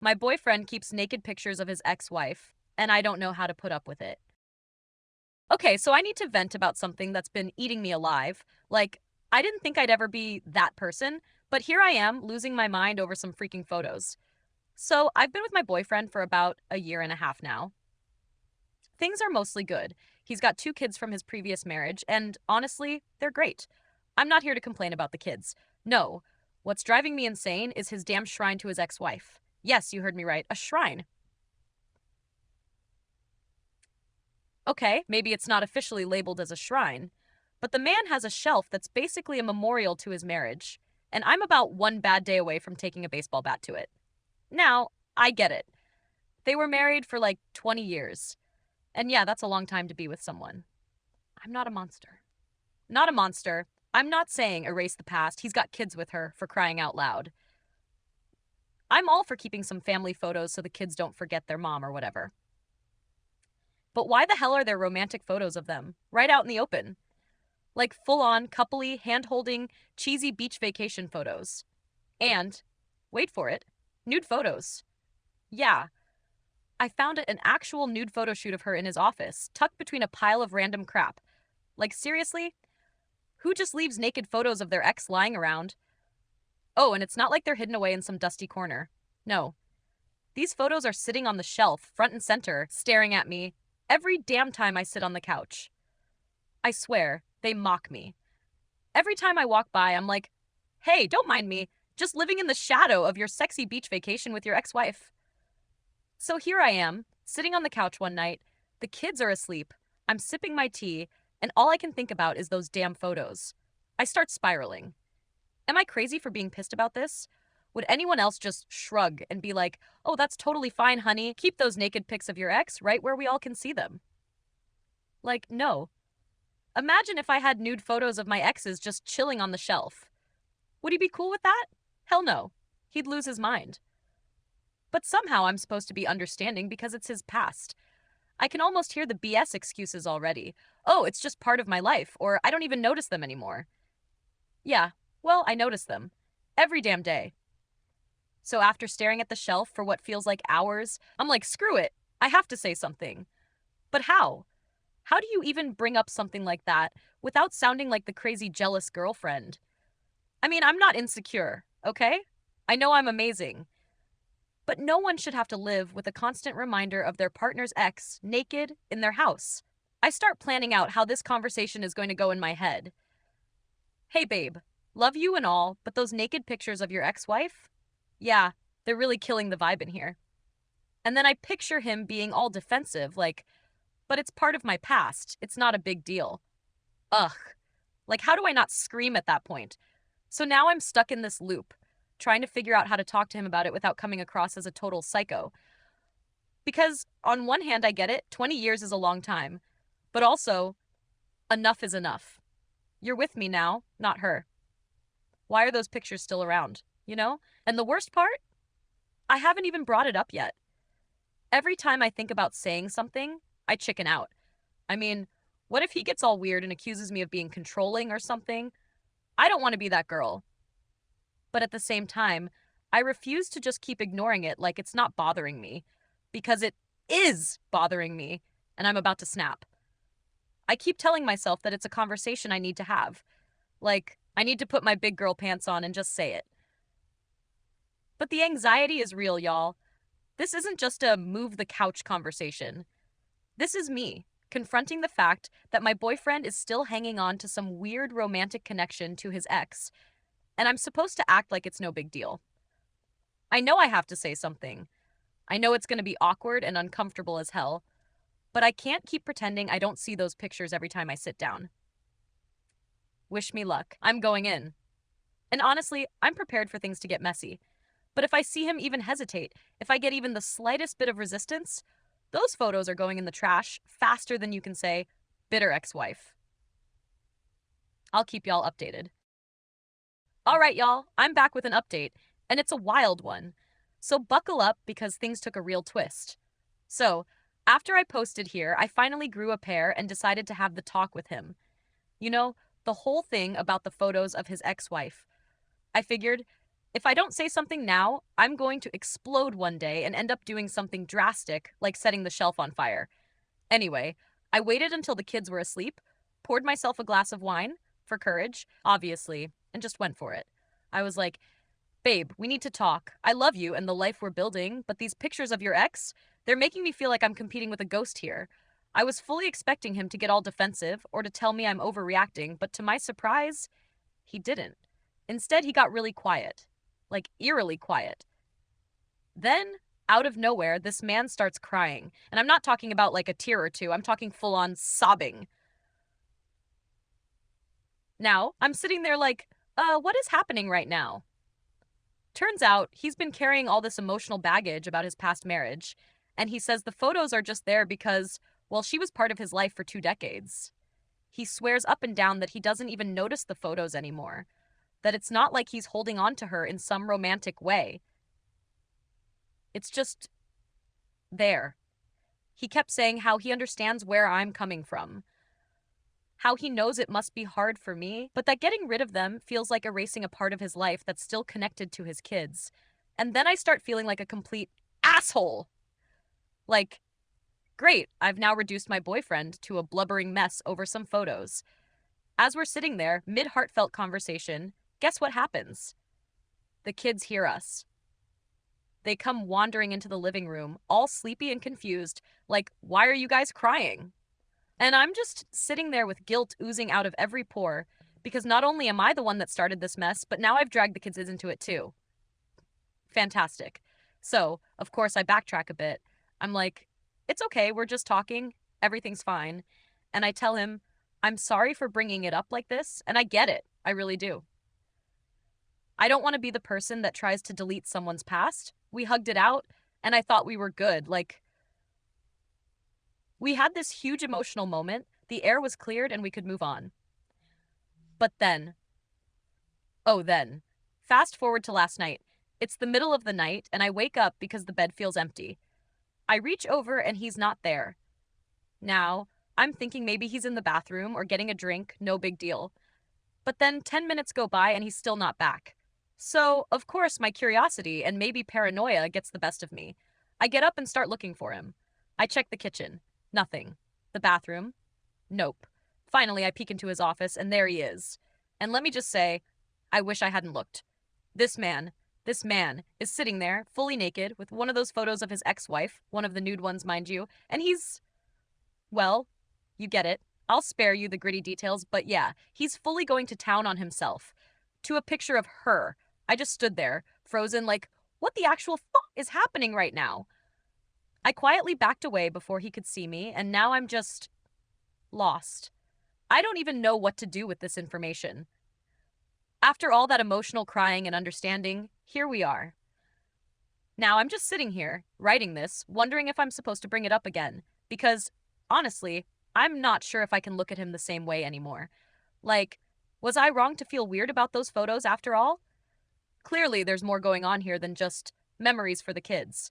My boyfriend keeps naked pictures of his ex-wife, and I don't know how to put up with it. Okay, so I need to vent about something that's been eating me alive. Like, I didn't think I'd ever be that person, but here I am losing my mind over some freaking photos. So, I've been with my boyfriend for about a year and a half now. Things are mostly good. He's got two kids from his previous marriage, and honestly, they're great. I'm not here to complain about the kids. No, what's driving me insane is his damn shrine to his ex wife. Yes, you heard me right, a shrine. Okay, maybe it's not officially labeled as a shrine, but the man has a shelf that's basically a memorial to his marriage, and I'm about one bad day away from taking a baseball bat to it. Now, I get it. They were married for like 20 years. And yeah, that's a long time to be with someone. I'm not a monster. Not a monster. I'm not saying erase the past. He's got kids with her, for crying out loud. I'm all for keeping some family photos so the kids don't forget their mom or whatever. But why the hell are there romantic photos of them right out in the open? Like full on, coupley, hand holding, cheesy beach vacation photos. And, wait for it, nude photos. Yeah, I found an actual nude photo shoot of her in his office, tucked between a pile of random crap. Like, seriously? Who just leaves naked photos of their ex lying around? Oh, and it's not like they're hidden away in some dusty corner. No. These photos are sitting on the shelf, front and center, staring at me every damn time I sit on the couch. I swear, they mock me. Every time I walk by, I'm like, hey, don't mind me, just living in the shadow of your sexy beach vacation with your ex wife. So here I am, sitting on the couch one night, the kids are asleep, I'm sipping my tea, and all I can think about is those damn photos. I start spiraling. Am I crazy for being pissed about this? Would anyone else just shrug and be like, oh, that's totally fine, honey, keep those naked pics of your ex right where we all can see them? Like, no. Imagine if I had nude photos of my exes just chilling on the shelf. Would he be cool with that? Hell no. He'd lose his mind. But somehow I'm supposed to be understanding because it's his past. I can almost hear the BS excuses already. Oh, it's just part of my life, or I don't even notice them anymore. Yeah, well, I notice them. Every damn day. So after staring at the shelf for what feels like hours, I'm like, screw it. I have to say something. But how? How do you even bring up something like that without sounding like the crazy jealous girlfriend? I mean, I'm not insecure, okay? I know I'm amazing. But no one should have to live with a constant reminder of their partner's ex naked in their house. I start planning out how this conversation is going to go in my head. Hey, babe, love you and all, but those naked pictures of your ex wife? Yeah, they're really killing the vibe in here. And then I picture him being all defensive, like, but it's part of my past. It's not a big deal. Ugh. Like, how do I not scream at that point? So now I'm stuck in this loop, trying to figure out how to talk to him about it without coming across as a total psycho. Because, on one hand, I get it, 20 years is a long time. But also, enough is enough. You're with me now, not her. Why are those pictures still around? You know? And the worst part? I haven't even brought it up yet. Every time I think about saying something, I chicken out. I mean, what if he gets all weird and accuses me of being controlling or something? I don't want to be that girl. But at the same time, I refuse to just keep ignoring it like it's not bothering me, because it is bothering me, and I'm about to snap. I keep telling myself that it's a conversation I need to have. Like, I need to put my big girl pants on and just say it. But the anxiety is real, y'all. This isn't just a move the couch conversation. This is me, confronting the fact that my boyfriend is still hanging on to some weird romantic connection to his ex, and I'm supposed to act like it's no big deal. I know I have to say something. I know it's going to be awkward and uncomfortable as hell, but I can't keep pretending I don't see those pictures every time I sit down. Wish me luck. I'm going in. And honestly, I'm prepared for things to get messy. But if I see him even hesitate, if I get even the slightest bit of resistance, those photos are going in the trash faster than you can say, bitter ex-wife. I'll keep y'all updated. All right, y'all, I'm back with an update, and it's a wild one. So buckle up because things took a real twist. So, after I posted here, I finally grew a pair and decided to have the talk with him. You know, the whole thing about the photos of his ex-wife. I figured, If I don't say something now, I'm going to explode one day and end up doing something drastic, like setting the shelf on fire. Anyway, I waited until the kids were asleep, poured myself a glass of wine, for courage, obviously, and just went for it. I was like, babe, we need to talk. I love you and the life we're building, but these pictures of your ex, they're making me feel like I'm competing with a ghost here. I was fully expecting him to get all defensive or to tell me I'm overreacting, but to my surprise, he didn't. Instead, he got really quiet, like eerily quiet. Then, out of nowhere, this man starts crying. And I'm not talking about like a tear or two, I'm talking full on sobbing. Now, I'm sitting there like, what is happening right now? Turns out he's been carrying all this emotional baggage about his past marriage, and he says the photos are just there because, well, she was part of his life for 2 decades. He swears up and down that he doesn't even notice the photos anymore, that it's not like he's holding on to her in some romantic way. It's just there. He kept saying how he understands where I'm coming from, how he knows it must be hard for me, but that getting rid of them feels like erasing a part of his life that's still connected to his kids. And then I start feeling like a complete asshole. Like, great, I've now reduced my boyfriend to a blubbering mess over some photos. As we're sitting there, mid heartfelt conversation, guess what happens? The kids hear us. They come wandering into the living room, all sleepy and confused, like, why are you guys crying? And I'm just sitting there with guilt oozing out of every pore, because not only am I the one that started this mess, but now I've dragged the kids into it too. Fantastic. So, of course, I backtrack a bit. I'm like, it's okay, we're just talking, everything's fine. And I tell him, I'm sorry for bringing it up like this, and I get it, I really do. I don't want to be the person that tries to delete someone's past. We hugged it out, and I thought we were good. Like, we had this huge emotional moment, the air was cleared, and we could move on. But then, oh, then, fast forward to last night. It's the middle of the night, and I wake up because the bed feels empty. I reach over, and he's not there. Now, I'm thinking maybe he's in the bathroom or getting a drink, no big deal. But then 10 minutes go by, and he's still not back. So, of course, my curiosity and maybe paranoia gets the best of me. I get up and start looking for him. I check the kitchen. Nothing. The bathroom? Nope. Finally, I peek into his office, and there he is. And let me just say, I wish I hadn't looked. This man is sitting there, fully naked, with one of those photos of his ex-wife, one of the nude ones, mind you, and he's, well, you get it. I'll spare you the gritty details, but yeah, he's fully going to town on himself. To a picture of her. I just stood there, frozen, like, what the actual fuck is happening right now? I quietly backed away before he could see me, and now I'm just lost. I don't even know what to do with this information. After all that emotional crying and understanding, here we are. Now I'm just sitting here, writing this, wondering if I'm supposed to bring it up again, because, honestly, I'm not sure if I can look at him the same way anymore. Like, was I wrong to feel weird about those photos after all? Clearly, there's more going on here than just memories for the kids.